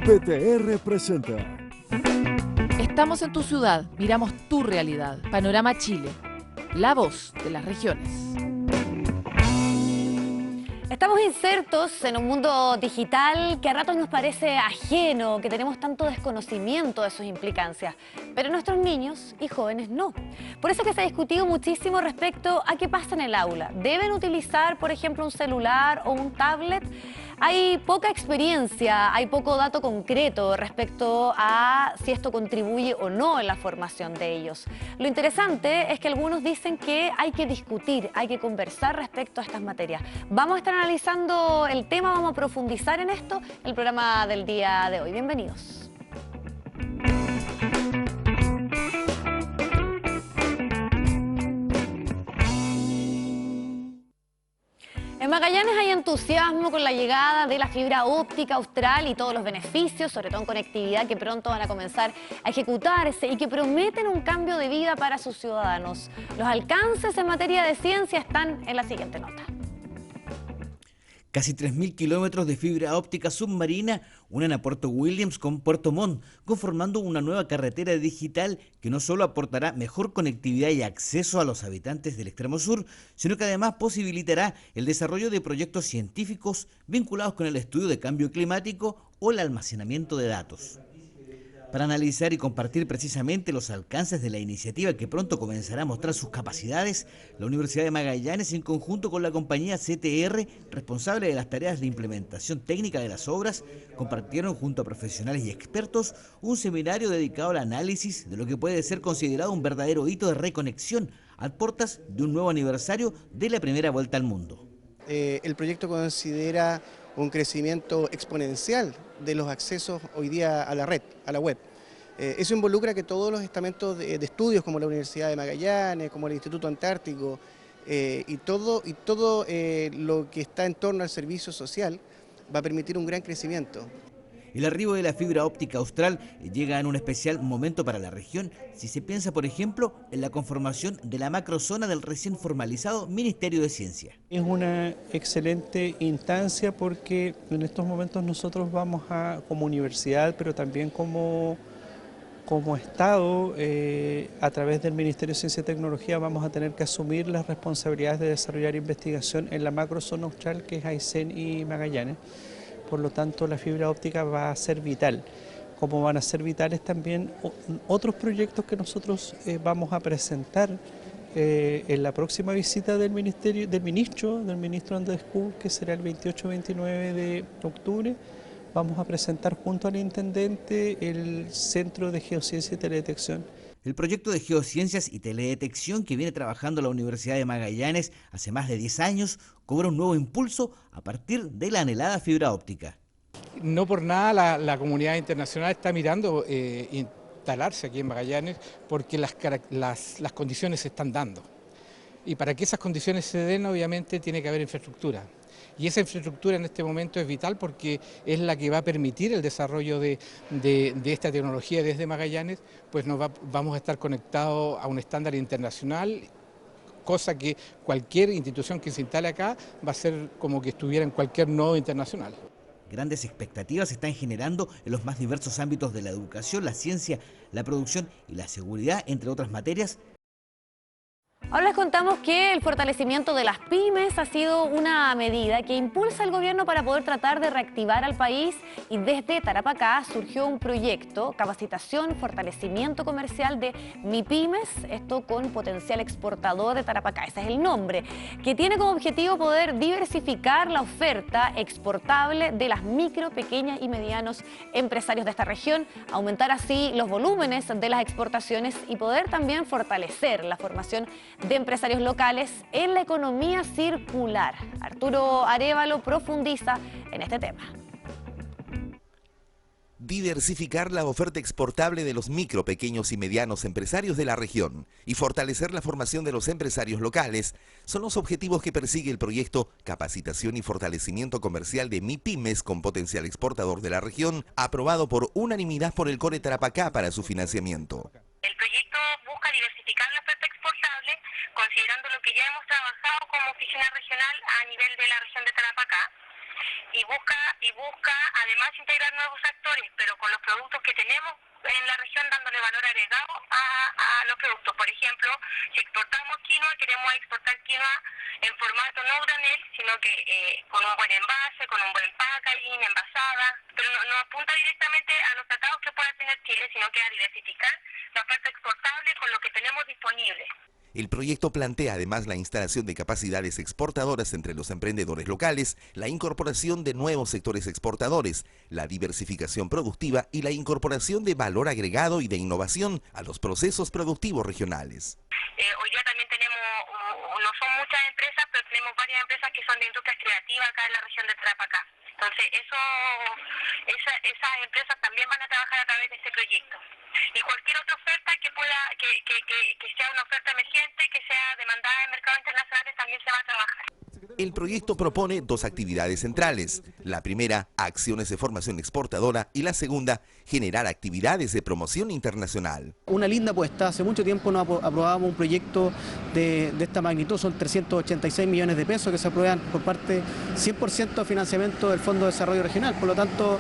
PTR presenta. Estamos en tu ciudad, miramos tu realidad. Panorama Chile, la voz de las regiones. Estamos insertos en un mundo digital que a ratos nos parece ajeno, que tenemos tanto desconocimiento de sus implicancias, pero nuestros niños y jóvenes no. Por eso que se ha discutido muchísimo respecto a qué pasa en el aula. ¿Deben utilizar, por ejemplo, un celular o un tablet? Hay poca experiencia, hay poco dato concreto respecto a si esto contribuye o no en la formación de ellos. Lo interesante es que algunos dicen que hay que discutir, hay que conversar respecto a estas materias. Vamos a estar analizando el tema, vamos a profundizar en esto, en el programa del día de hoy. Bienvenidos. En Magallanes hay entusiasmo con la llegada de la fibra óptica austral y todos los beneficios, sobre todo en conectividad, que pronto van a comenzar a ejecutarse y que prometen un cambio de vida para sus ciudadanos. Los alcances en materia de ciencia están en la siguiente nota. Casi 3.000 kilómetros de fibra óptica submarina unen a Puerto Williams con Puerto Montt, conformando una nueva carretera digital que no solo aportará mejor conectividad y acceso a los habitantes del extremo sur, sino que además posibilitará el desarrollo de proyectos científicos vinculados con el estudio de cambio climático o el almacenamiento de datos. Para analizar y compartir precisamente los alcances de la iniciativa que pronto comenzará a mostrar sus capacidades, la Universidad de Magallanes, en conjunto con la compañía CTR, responsable de las tareas de implementación técnica de las obras, compartieron junto a profesionales y expertos un seminario dedicado al análisis de lo que puede ser considerado un verdadero hito de reconexión a portas de un nuevo aniversario de la primera vuelta al mundo. El proyecto considera un crecimiento exponencial de los accesos hoy día a la red, a la web. Eso involucra que todos los estamentos de estudios como la Universidad de Magallanes, como el Instituto Antártico y todo lo que está en torno al servicio social va a permitir un gran crecimiento. El arribo de la fibra óptica austral llega en un especial momento para la región, si se piensa, por ejemplo, en la conformación de la macrozona del recién formalizado Ministerio de Ciencia. Es una excelente instancia porque en estos momentos nosotros vamos como universidad, pero también como Estado, a través del Ministerio de Ciencia y Tecnología, vamos a tener que asumir las responsabilidades de desarrollar investigación en la macrozona austral, que es Aysén y Magallanes. Por lo tanto, la fibra óptica va a ser vital, como van a ser vitales también otros proyectos que nosotros vamos a presentar en la próxima visita del ministro Andrés Kuhn, que será el 28-29 de octubre. Vamos a presentar junto al intendente el Centro de Geociencia y Teledetección. El proyecto de Geociencias y Teledetección que viene trabajando la Universidad de Magallanes hace más de 10 años cobra un nuevo impulso a partir de la anhelada fibra óptica. No por nada la comunidad internacional está mirando instalarse aquí en Magallanes porque las condiciones se están dando. Y para que esas condiciones se den, obviamente, tiene que haber infraestructura. Y esa infraestructura en este momento es vital porque es la que va a permitir el desarrollo de esta tecnología desde Magallanes, pues vamos a estar conectados a un estándar internacional, cosa que cualquier institución que se instale acá va a ser como que estuviera en cualquier nodo internacional. Grandes expectativas se están generando en los más diversos ámbitos de la educación, la ciencia, la producción y la seguridad, entre otras materias. Ahora les contamos que el fortalecimiento de las pymes ha sido una medida que impulsa el gobierno para poder tratar de reactivar al país, y desde Tarapacá surgió un proyecto, capacitación, fortalecimiento comercial de MIPYMES, esto con potencial exportador de Tarapacá, ese es el nombre, que tiene como objetivo poder diversificar la oferta exportable de las micro, pequeñas y medianos empresarios de esta región, aumentar así los volúmenes de las exportaciones y poder también fortalecer la formación de empresarios locales en la economía circular. Arturo Arévalo profundiza en este tema. Diversificar la oferta exportable de los micro, pequeños y medianos empresarios de la región y fortalecer la formación de los empresarios locales son los objetivos que persigue el proyecto Capacitación y Fortalecimiento Comercial de MIPYMES con potencial exportador de la región, aprobado por unanimidad por el CORE Tarapacá para su financiamiento. El proyecto busca diversificar la oferta exportable, considerando lo que ya hemos trabajado como oficina regional a nivel de la región de Tarapacá, y busca además integrar nuevos actores, pero con los productos que tenemos en la región dándole valor agregado a los productos. Por ejemplo, si exportamos quinoa, queremos exportar quinoa en formato no granel, sino que con un buen envase, con un buen packaging, envasada, pero no apunta directamente a los tratados que pueda tener Chile, sino que a diversificar la oferta exportable con lo que tenemos disponible. El proyecto plantea además la instalación de capacidades exportadoras entre los emprendedores locales, la incorporación de nuevos sectores exportadores, la diversificación productiva y la incorporación de valor agregado y de innovación a los procesos productivos regionales. Hoy día también tenemos, no son muchas empresas, pero tenemos varias empresas que son de industrias creativas acá en la región de Tarapacá. Entonces, esas empresas también van a trabajar a través de este proyecto. Y cualquier otra oferta que sea una oferta emergente, que sea demandada en mercados internacionales, también se va a trabajar. El proyecto propone dos actividades centrales. La primera, acciones de formación exportadora, y la segunda, generar actividades de promoción internacional. Una linda apuesta. Hace mucho tiempo no aprobábamos un proyecto de esta magnitud. Son 386 millones de pesos que se aprueban por parte 100% de financiamiento del Fondo de Desarrollo Regional. Por lo tanto,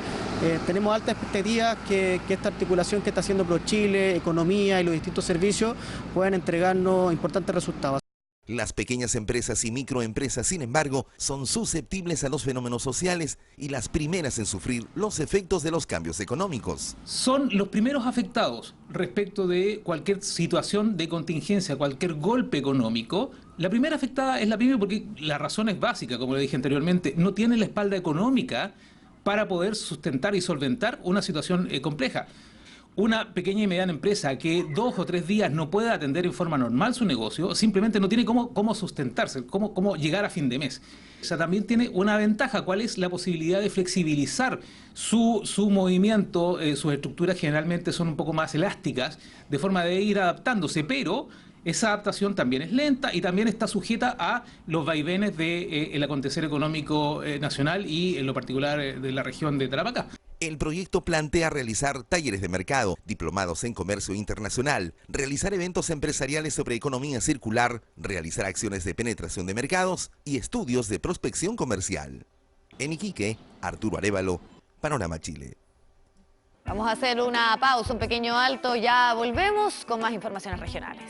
tenemos altas expectativas que esta articulación que está haciendo ProChile, Economía y los distintos servicios puedan entregarnos importantes resultados. Las pequeñas empresas y microempresas, sin embargo, son susceptibles a los fenómenos sociales y las primeras en sufrir los efectos de los cambios económicos. Son los primeros afectados respecto de cualquier situación de contingencia, cualquier golpe económico. La primera afectada es la pyme porque la razón es básica, como le dije anteriormente, no tiene la espalda económica para poder sustentar y solventar una situación compleja. Una pequeña y mediana empresa que 2 o 3 días no pueda atender en forma normal su negocio, simplemente no tiene cómo sustentarse, cómo llegar a fin de mes. O sea, también tiene una ventaja, ¿cuál es la posibilidad de flexibilizar su movimiento? Sus estructuras generalmente son un poco más elásticas, de forma de ir adaptándose, pero esa adaptación también es lenta y también está sujeta a los vaivenes del acontecer económico nacional y en lo particular de la región de Tarapacá. El proyecto plantea realizar talleres de mercado, diplomados en comercio internacional, realizar eventos empresariales sobre economía circular, realizar acciones de penetración de mercados y estudios de prospección comercial. En Iquique, Arturo Arévalo, Panorama Chile. Vamos a hacer una pausa, un pequeño alto, ya volvemos con más informaciones regionales.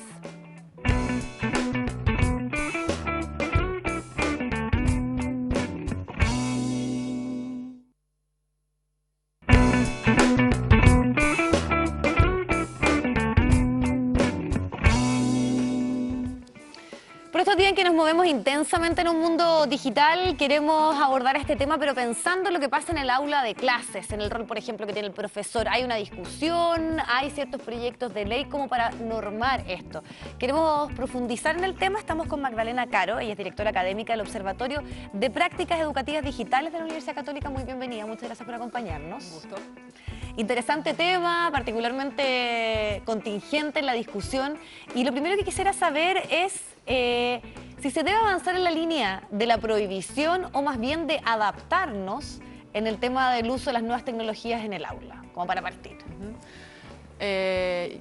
Por estos días en que nos movemos intensamente en un mundo digital, queremos abordar este tema, pero pensando en lo que pasa en el aula de clases, en el rol, por ejemplo, que tiene el profesor. Hay una discusión, hay ciertos proyectos de ley como para normar esto. Queremos profundizar en el tema. Estamos con Magdalena Caro, ella es directora académica del Observatorio de Prácticas Educativas Digitales de la Universidad Católica. Muy bienvenida, muchas gracias por acompañarnos. Un gusto. Interesante tema, particularmente contingente en la discusión. Y lo primero que quisiera saber es si se debe avanzar en la línea de la prohibición o más bien de adaptarnos en el tema del uso de las nuevas tecnologías en el aula, como para partir.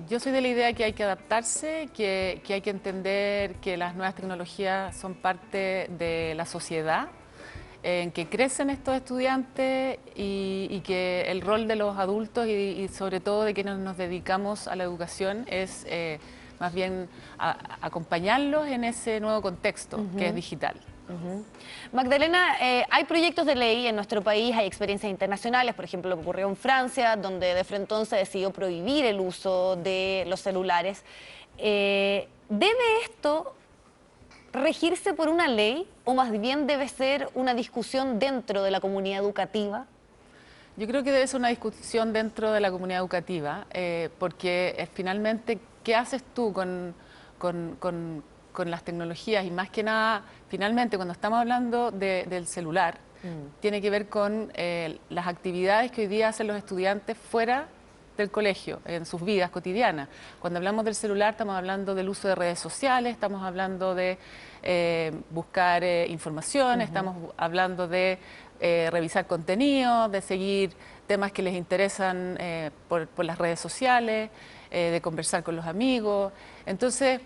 Yo soy de la idea que hay que adaptarse, que hay que entender que las nuevas tecnologías son parte de la sociedad, en que crecen estos estudiantes y que el rol de los adultos y sobre todo de quienes nos dedicamos a la educación es más bien acompañarlos en ese nuevo contexto que es digital. Magdalena, hay proyectos de ley en nuestro país, hay experiencias internacionales, por ejemplo lo que ocurrió en Francia, donde de frente se decidió prohibir el uso de los celulares. ¿Debe esto regirse por una ley o más bien debe ser una discusión dentro de la comunidad educativa? Yo creo que debe ser una discusión dentro de la comunidad educativa, porque finalmente, ¿qué haces tú con las tecnologías? Y más que nada, finalmente, cuando estamos hablando del celular, tiene que ver con las actividades que hoy día hacen los estudiantes fuera del colegio, en sus vidas cotidianas. Cuando hablamos del celular, estamos hablando del uso de redes sociales, estamos hablando de buscar información, estamos hablando de revisar contenido, de seguir temas que les interesan por las redes sociales, de conversar con los amigos. Entonces,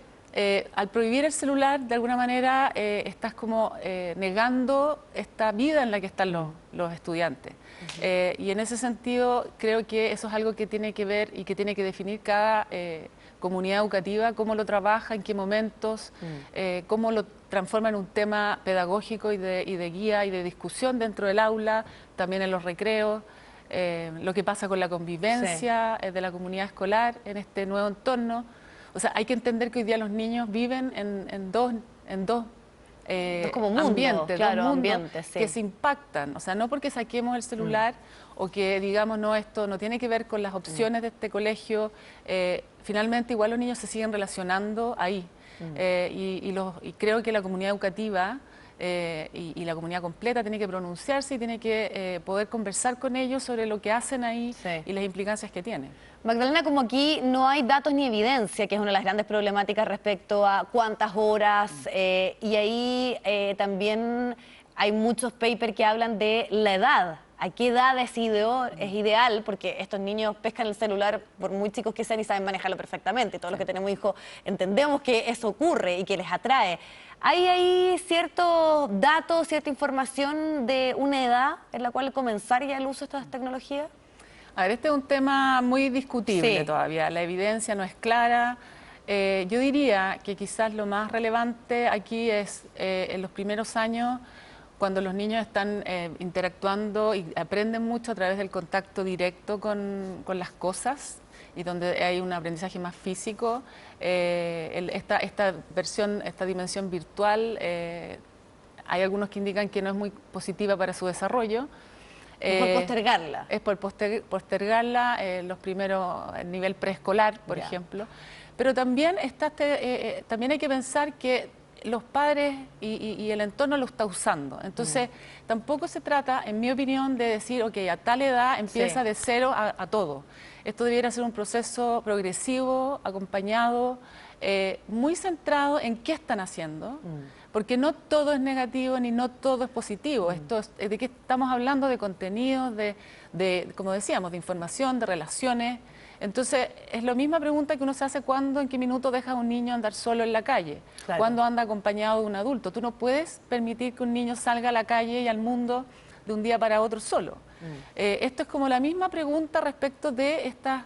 al prohibir el celular, de alguna manera, estás como negando esta vida en la que están los estudiantes. Y en ese sentido, creo que eso es algo que tiene que ver y que tiene que definir cada comunidad educativa, cómo lo trabaja, en qué momentos, cómo lo transforma en un tema pedagógico y de guía y de discusión dentro del aula, también en los recreos. Lo que pasa con la convivencia de la comunidad escolar en este nuevo entorno. O sea, hay que entender que hoy día los niños viven en dos como mundo, ambientes, claro, dos mundos ambientes, sí. que se impactan. O sea, no porque saquemos el celular o que digamos, no, esto no tiene que ver con las opciones de este colegio, finalmente igual los niños se siguen relacionando ahí. Y creo que la comunidad educativa y la comunidad completa tiene que pronunciarse y tiene que poder conversar con ellos sobre lo que hacen ahí y las implicancias que tiene. Magdalena, como aquí no hay datos ni evidencia, que es una de las grandes problemáticas respecto a cuántas horas, y ahí también hay muchos papers que hablan de la edad. ¿A qué edad es ideal? Porque estos niños pescan el celular, por muy chicos que sean, y saben manejarlo perfectamente. Todos los que tenemos hijos entendemos que eso ocurre y que les atrae. ¿Hay ahí ciertos datos, cierta información de una edad en la cual comenzar ya el uso de estas tecnologías? A ver, este es un tema muy discutible todavía. La evidencia no es clara. Yo diría que quizás lo más relevante aquí es en los primeros años, cuando los niños están interactuando y aprenden mucho a través del contacto directo con las cosas y donde hay un aprendizaje más físico, esta dimensión virtual, hay algunos que indican que no es muy positiva para su desarrollo. Es por postergarla. Es por postergarla, los primeros, el nivel preescolar, por ejemplo. Pero también, también hay que pensar que los padres y el entorno lo está usando. Entonces, tampoco se trata, en mi opinión, de decir, ok, a tal edad empieza de cero a todo. Esto debiera ser un proceso progresivo, acompañado, muy centrado en qué están haciendo, porque no todo es negativo ni no todo es positivo. ¿De qué estamos hablando? De contenidos, como decíamos, de información, de relaciones. Entonces, es la misma pregunta que uno se hace en qué minuto deja a un niño andar solo en la calle, cuando anda acompañado de un adulto. Tú no puedes permitir que un niño salga a la calle y al mundo de un día para otro solo. Esto es como la misma pregunta respecto de estas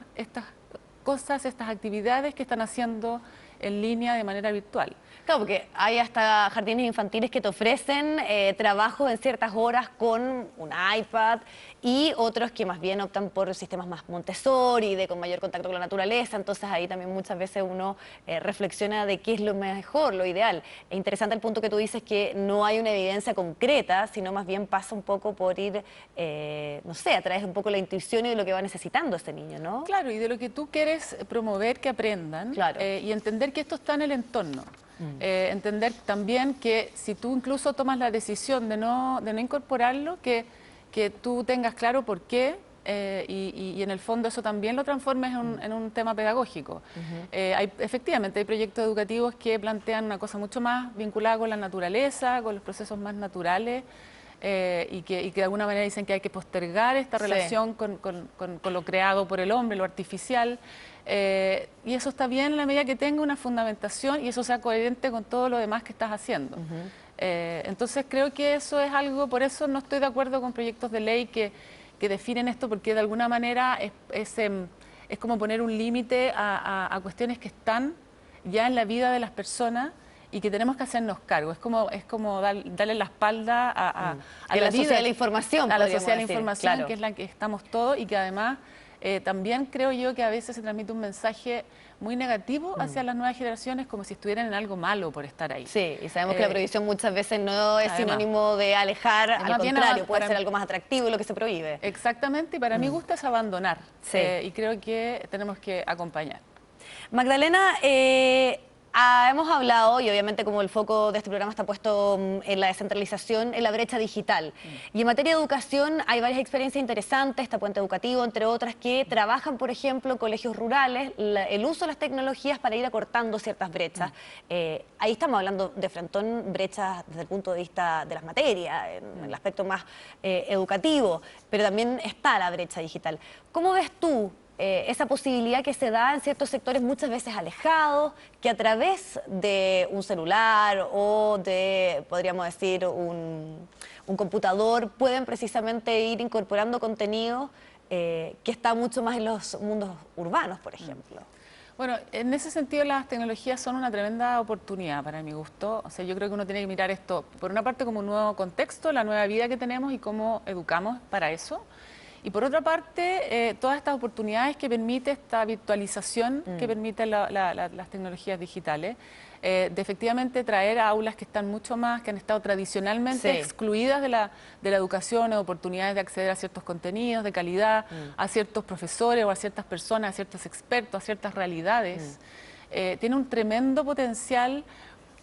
cosas, estas actividades que están haciendo en línea de manera virtual. Claro, porque hay hasta jardines infantiles que te ofrecen trabajos en ciertas horas con un iPad y otros que más bien optan por sistemas más Montessori, con mayor contacto con la naturaleza. Entonces ahí también muchas veces uno reflexiona de qué es lo mejor, lo ideal. Es interesante el punto que tú dices, que no hay una evidencia concreta, sino más bien pasa un poco por ir, no sé, a través de un poco la intuición y de lo que va necesitando ese niño, ¿no? Claro, y de lo que tú quieres promover que aprendan, y entender que esto está en el entorno. Entender también que si tú incluso tomas la decisión de no incorporarlo, que tú tengas claro por qué, y en el fondo eso también lo transformes en un tema pedagógico. Efectivamente hay proyectos educativos que plantean una cosa mucho más vinculada con la naturaleza, con los procesos más naturales, y que de alguna manera dicen que hay que postergar esta relación con lo creado por el hombre, lo artificial. Y eso está bien en la medida que tenga una fundamentación y eso sea coherente con todo lo demás que estás haciendo. Entonces creo que eso es algo, por eso no estoy de acuerdo con proyectos de ley que definen esto, porque de alguna manera es como poner un límite a cuestiones que están ya en la vida de las personas y que tenemos que hacernos cargo. Es como darle la espalda a la sociedad de la información, a la sociedad de la información, claro, que es la que estamos todos, y que además también creo yo que a veces se transmite un mensaje muy negativo hacia las nuevas generaciones, como si estuvieran en algo malo por estar ahí. Sí, y sabemos que la prohibición muchas veces no es sinónimo de alejar, al contrario, puede ser algo más atractivo lo que se prohíbe. Exactamente, y para mi gusto es abandonar, y creo que tenemos que acompañar. Magdalena, hemos hablado, y obviamente como el foco de este programa está puesto en la descentralización, en la brecha digital. Y en materia de educación hay varias experiencias interesantes, está Puente Educativo, entre otras, que trabajan, por ejemplo, en colegios rurales, el uso de las tecnologías para ir acortando ciertas brechas. Ahí estamos hablando de frentón, brechas desde el punto de vista de las materias, en el aspecto más educativo, pero también está la brecha digital. ¿Cómo ves tú esa posibilidad que se da en ciertos sectores muchas veces alejados, que a través de un celular o de, podríamos decir, un computador, pueden precisamente ir incorporando contenido que está mucho más en los mundos urbanos, por ejemplo. Bueno, en ese sentido las tecnologías son una tremenda oportunidad para mi gusto. O sea, yo creo que uno tiene que mirar esto, por una parte, como un nuevo contexto, la nueva vida que tenemos y cómo educamos para eso. Y por otra parte, todas estas oportunidades que permite esta virtualización que permiten las tecnologías digitales, de efectivamente traer a aulas que están mucho más, que han estado tradicionalmente excluidas de la educación, oportunidades de acceder a ciertos contenidos de calidad, a ciertos profesores o a ciertas personas, a ciertos expertos, a ciertas realidades. Tiene un tremendo potencial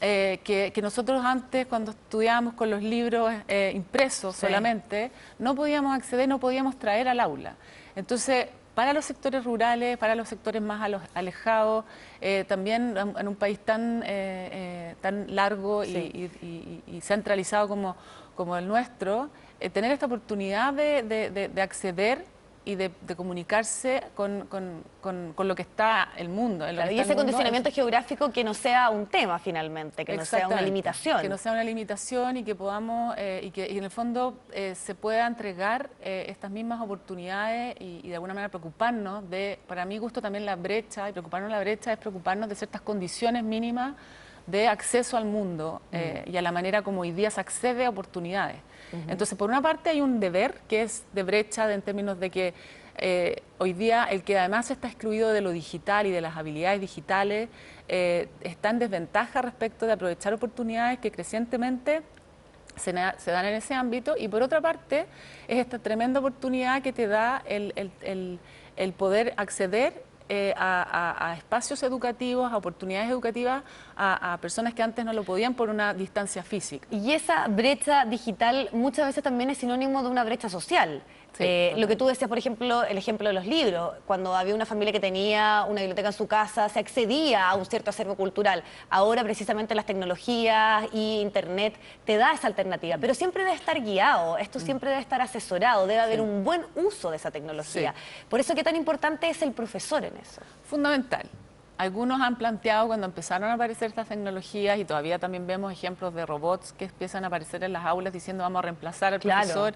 que nosotros antes, cuando estudiábamos con los libros impresos solamente, no podíamos acceder, no podíamos traer al aula. Entonces, para los sectores rurales, para los sectores más alejados, también en un país tan largo y centralizado como el nuestro, tener esta oportunidad de acceder y de comunicarse con lo que está el mundo. Claro, y ese condicionamiento geográfico que no sea un tema finalmente, que no sea una limitación. Que no sea una limitación y que podamos, y en el fondo se pueda entregar estas mismas oportunidades y de alguna manera preocuparnos de, para mi gusto también la brecha, y preocuparnos de la brecha es preocuparnos de ciertas condiciones mínimas de acceso al mundo y a la manera como hoy día se accede a oportunidades. Entonces, por una parte hay un deber que es de brecha en términos de que hoy día el que además está excluido de lo digital y de las habilidades digitales está en desventaja respecto de aprovechar oportunidades que crecientemente se dan en ese ámbito, y por otra parte es esta tremenda oportunidad que te da el poder acceder a espacios educativos, a oportunidades educativas, a personas que antes no lo podían por una distancia física. Y esa brecha digital muchas veces también es sinónimo de una brecha social. Lo que tú decías, por ejemplo, el ejemplo de los libros. Cuando había una familia que tenía una biblioteca en su casa, se accedía a un cierto acervo cultural. Ahora, precisamente, las tecnologías y Internet te da esa alternativa. Pero siempre debe estar guiado, esto siempre debe estar asesorado, debe haber un buen uso de esa tecnología. Por eso, ¿qué tan importante es el profesor en eso? Fundamental. Algunos han planteado cuando empezaron a aparecer estas tecnologías, y todavía también vemos ejemplos de robots que empiezan a aparecer en las aulas diciendo vamos a reemplazar al profesor.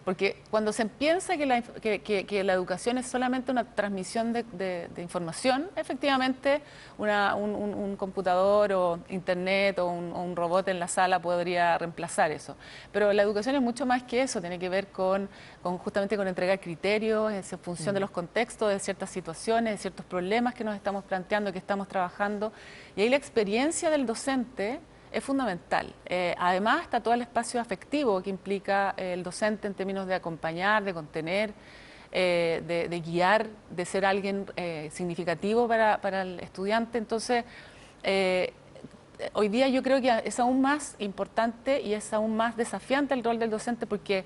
Porque cuando se piensa que la educación es solamente una transmisión de información, efectivamente un computador o internet o un robot en la sala podría reemplazar eso. Pero la educación es mucho más que eso, tiene que ver justamente con entregar criterios en función de los contextos, de ciertas situaciones, de ciertos problemas que nos estamos planteando, que estamos trabajando. Y ahí la experiencia del docente es fundamental. Además está todo el espacio afectivo que implica el docente en términos de acompañar, de contener, de guiar, de ser alguien significativo para el estudiante. Entonces, hoy día yo creo que es aún más importante y es aún más desafiante el rol del docente, porque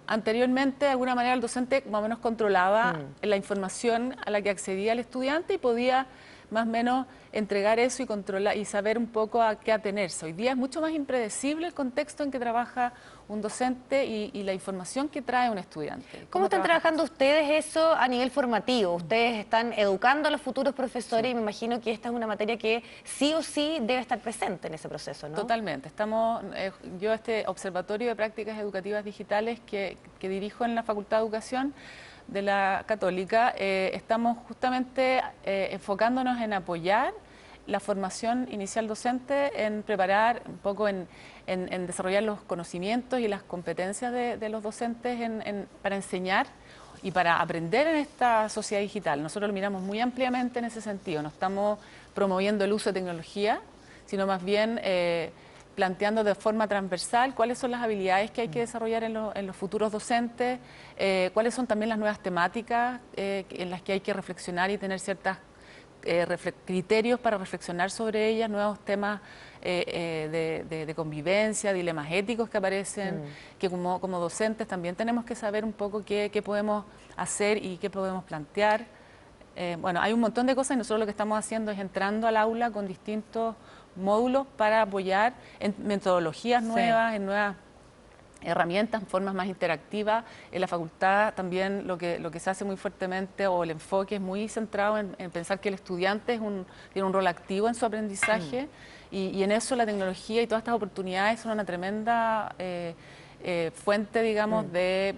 anteriormente, de alguna manera, el docente más o menos controlaba la información a la que accedía el estudiante y podía más o menos entregar eso y controlar y saber un poco a qué atenerse. Hoy día es mucho más impredecible el contexto en que trabaja un docente y la información que trae un estudiante. ¿Cómo están trabajando ustedes eso a nivel formativo? Ustedes están educando a los futuros profesores y me imagino que esta es una materia que sí o sí debe estar presente en ese proceso, ¿no? Totalmente. Yo este observatorio de prácticas educativas digitales que dirijo en la Facultad de Educación de la Católica, estamos justamente enfocándonos en apoyar la formación inicial docente, en preparar un poco, en desarrollar los conocimientos y las competencias de los docentes para enseñar y para aprender en esta sociedad digital. Nosotros lo miramos muy ampliamente en ese sentido, no estamos promoviendo el uso de tecnología, sino más bien planteando de forma transversal cuáles son las habilidades que hay que desarrollar en los futuros docentes, cuáles son también las nuevas temáticas en las que hay que reflexionar y tener ciertos criterios para reflexionar sobre ellas, nuevos temas de convivencia, dilemas éticos que aparecen, que como docentes también tenemos que saber un poco qué podemos hacer y qué podemos plantear. Bueno, hay un montón de cosas y nosotros lo que estamos haciendo es entrando al aula con distintos módulos para apoyar en metodologías nuevas, en nuevas herramientas, formas más interactivas. En la facultad también lo que se hace muy fuertemente, o el enfoque es muy centrado en pensar que el estudiante tiene un rol activo en su aprendizaje, y en eso la tecnología y todas estas oportunidades son una tremenda fuente, digamos, de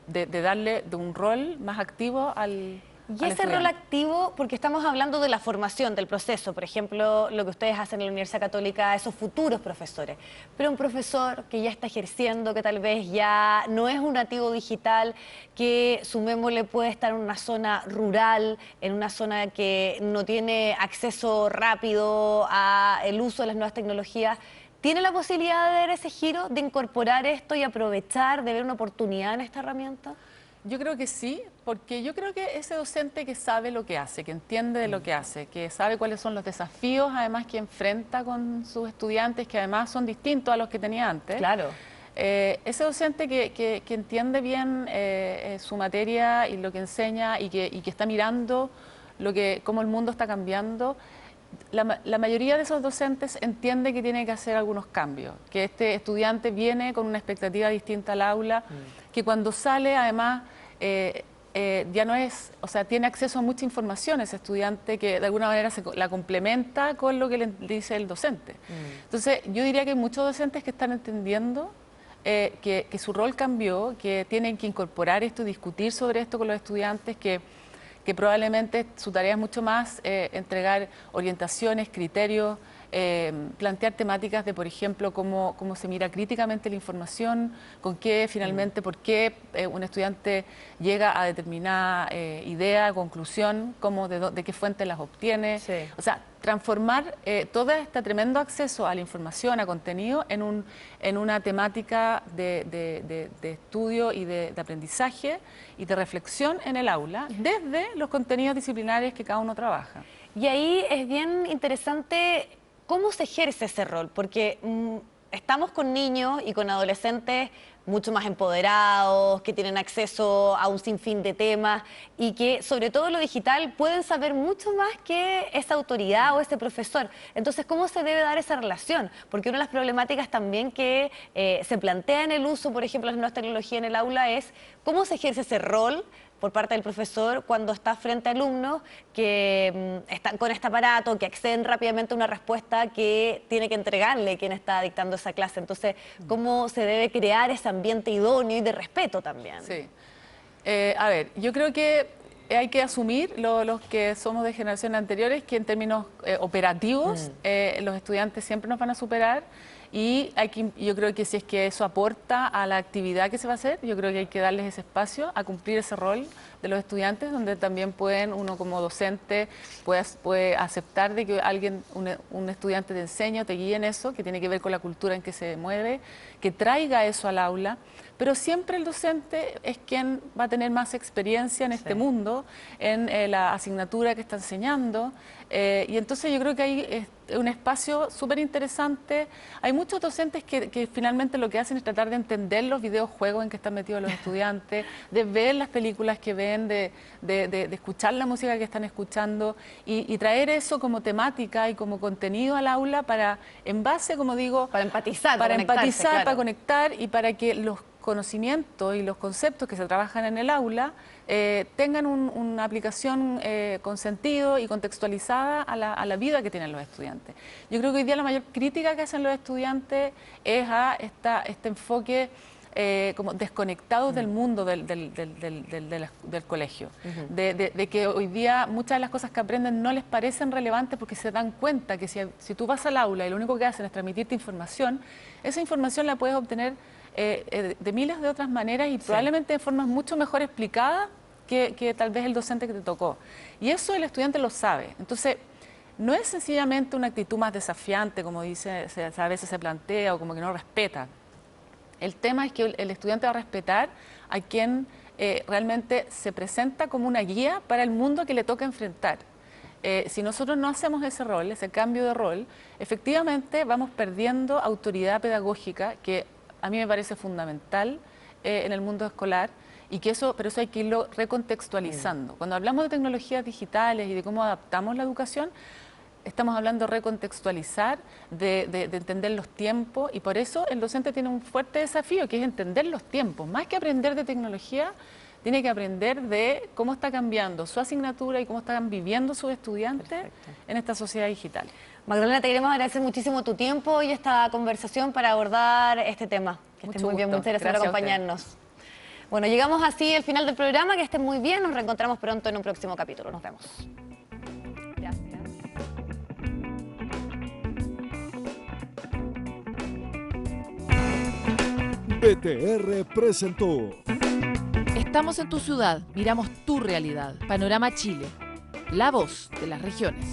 darle un rol más activo al Y ese rol activo, porque estamos hablando de la formación, del proceso, por ejemplo, lo que ustedes hacen en la Universidad Católica, esos futuros profesores, pero un profesor que ya está ejerciendo, que tal vez ya no es un nativo digital, que sumémosle puede estar en una zona rural, en una zona que no tiene acceso rápido al uso de las nuevas tecnologías, ¿tiene la posibilidad de dar ese giro, de incorporar esto y aprovechar, de ver una oportunidad en esta herramienta? Yo creo que sí, porque yo creo que ese docente que sabe lo que hace, que entiende de lo que hace, que sabe cuáles son los desafíos además que enfrenta con sus estudiantes, que además son distintos a los que tenía antes. Claro. Ese docente que entiende bien su materia y lo que enseña, y que está mirando cómo el mundo está cambiando, la mayoría de esos docentes entiende que tiene que hacer algunos cambios, que este estudiante viene con una expectativa distinta al aula, que cuando sale además ya no es, o sea, tiene acceso a mucha información ese estudiante, que de alguna manera la complementa con lo que le dice el docente. Entonces yo diría que hay muchos docentes que están entendiendo que su rol cambió, que tienen que incorporar esto y discutir sobre esto con los estudiantes, que probablemente su tarea es mucho más entregar orientaciones, criterios, plantear temáticas de, por ejemplo, cómo se mira críticamente la información, con qué finalmente, por qué un estudiante llega a determinada idea, conclusión, de qué fuente las obtiene. Sí. O sea, transformar todo este tremendo acceso a la información, a contenido, en una temática de estudio y de aprendizaje y de reflexión en el aula, desde los contenidos disciplinares que cada uno trabaja. Y ahí es bien interesante cómo se ejerce ese rol, porque estamos con niños y con adolescentes mucho más empoderados, que tienen acceso a un sinfín de temas y que, sobre todo en lo digital, pueden saber mucho más que esa autoridad o ese profesor. Entonces, ¿cómo se debe dar esa relación? Porque una de las problemáticas también que se plantea en el uso, por ejemplo, de las nuevas tecnologías en el aula es cómo se ejerce ese rol por parte del profesor cuando está frente a alumnos que están con este aparato, que acceden rápidamente a una respuesta que tiene que entregarle quien está dictando esa clase. Entonces, ¿cómo se debe crear ese ambiente idóneo y de respeto también? Sí. A ver, yo creo que hay que asumir, los que somos de generaciones anteriores, que en términos operativos los estudiantes siempre nos van a superar. Y yo creo que si es que eso aporta a la actividad que se va a hacer, yo creo que hay que darles ese espacio a cumplir ese rol de los estudiantes, donde también uno como docente puede aceptar de que un estudiante te enseñe o te guíe en eso, que tiene que ver con la cultura en que se mueve, que traiga eso al aula. Pero siempre el docente es quien va a tener más experiencia en este mundo, en la asignatura que está enseñando. Y entonces yo creo que hay un espacio súper interesante. Hay muchos docentes que finalmente lo que hacen es tratar de entender los videojuegos en que están metidos los estudiantes, de ver las películas que ven, de escuchar la música que están escuchando y traer eso como temática y como contenido al aula para, en base, como digo, para empatizar, para conectar y para que los conocimientos y los conceptos que se trabajan en el aula tengan una aplicación con sentido y contextualizada a la vida que tienen los estudiantes. Yo creo que hoy día la mayor crítica que hacen los estudiantes es a este enfoque como desconectados del mundo del colegio, de que hoy día muchas de las cosas que aprenden no les parecen relevantes porque se dan cuenta que si tú vas al aula y lo único que hacen es transmitirte información, esa información la puedes obtener de miles de otras maneras y probablemente de formas mucho mejor explicadas que tal vez el docente que te tocó. Y eso el estudiante lo sabe. Entonces, no es sencillamente una actitud más desafiante, como dice, a veces se plantea, o como que no respeta. El tema es que el estudiante va a respetar a quien realmente se presenta como una guía para el mundo que le toca enfrentar. Si nosotros no hacemos ese rol, ese cambio de rol, efectivamente vamos perdiendo autoridad pedagógica, que a mí me parece fundamental en el mundo escolar, y pero eso hay que irlo recontextualizando. Cuando hablamos de tecnologías digitales y de cómo adaptamos la educación, estamos hablando de recontextualizar, de entender los tiempos, y por eso el docente tiene un fuerte desafío, que es entender los tiempos. Más que aprender de tecnología, tiene que aprender de cómo está cambiando su asignatura y cómo están viviendo sus estudiantes en esta sociedad digital. Magdalena, te queremos agradecer muchísimo tu tiempo y esta conversación para abordar este tema. Que estés muy bien, muchas gracias por acompañarnos. Bueno, llegamos así al final del programa, que estén muy bien, nos reencontramos pronto en un próximo capítulo. Nos vemos. Gracias. BTR presentó. Estamos en tu ciudad, miramos tu realidad. Panorama Chile, la voz de las regiones.